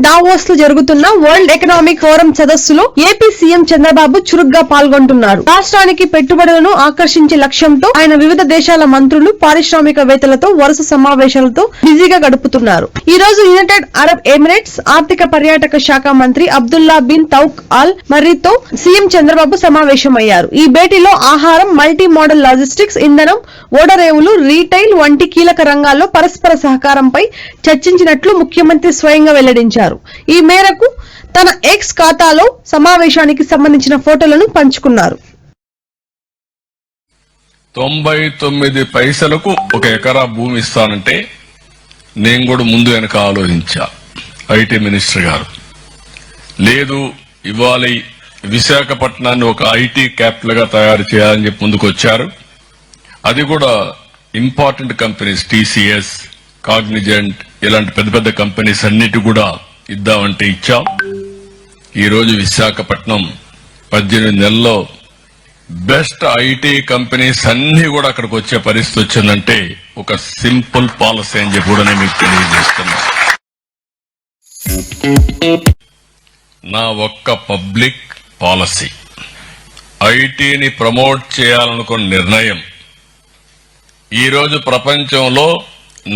Davos లో జరుగుతున్న world economic forum సదస్సులో ఏపీ సీఎం చంద్రబాబు చురుగ్గా పాల్గొంటున్నారు. రాష్ట్రానికి పెట్టుబడులను ఆకర్షించే లక్ష్యంతో ఆయన వివిధ దేశాల మంత్రులు, పారిశ్రామికవేత్తలతో వరుస సమావేశాలతో బిజీగా గడుపుతున్నారు. ఈ రోజు యునైటెడ్ అరబ్ ఎమిరేట్స్ ఆర్థిక పర్యాటక శాఖ మంత్రి అబ్దుల్లా బిన్ తౌక్ అల్ మర్రీతో సీఎం చంద్రబాబు సమావేశమయ్యారు. ఈ భేటీలో ఆహారం, మల్టీ మోడల్ లాజిస్టిక్స్, ఇంధనం, ఓడరేవులు, రీటైల్ వంటి కీలక రంగాల్లో పరస్పర సహకారంపై చర్చించినట్లు ముఖ్యమంత్రి స్వయంగా వెల్లడించారు. ఈ మేరకు తన ఎక్స్ ఖాతాలో సమావేశానికి సంబంధించిన ఫోటోలను పంచుకున్నారు. 99 పైసలకు ఒక ఎకరా భూమి ఇస్తానంటే నేను కూడా ముందు వెనక ఆలోచించా. ఐటీ మినిస్టర్ గారు లేదు, ఇవాళ విశాఖపట్నాన్ని ఒక ఐటీ క్యాపిటల్ గా తయారు చేయాలని చెప్పి ముందుకు వచ్చారు. అది కూడా ఇంపార్టెంట్ కంపెనీస్, టీసీఎస్, కాగ్నిజెంట్ ఇలాంటి పెద్ద పెద్ద కంపెనీస్ అన్నిటి కూడా ఇద్దామంటే ఇచ్చాం. ఈ రోజు విశాఖపట్నం 18 నెలల్లో బెస్ట్ ఐటీ కంపెనీస్ అన్ని కూడా అక్కడికి వచ్చే పరిస్థితి వచ్చిందంటే ఒక సింపుల్ పాలసీ అని చెప్పి కూడా నేను మీకు తెలియజేస్తున్నా. నా ఒక్క పబ్లిక్ పాలసీ ఐటీని ప్రమోట్ చేయాలనుకున్న నిర్ణయం ఈ రోజు ప్రపంచంలో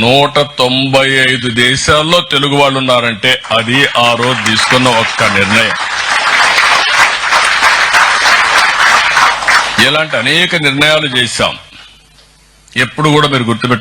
195 దేశాల్లో తెలుగు వాళ్ళు ఉన్నారంటే అది ఆ రోజు తీసుకున్న ఒక్క నిర్ణయం. ఇలాంటి అనేక నిర్ణయాలు చేశాం. ఎప్పుడు కూడా మీరు గుర్తుపెట్టుకోండి.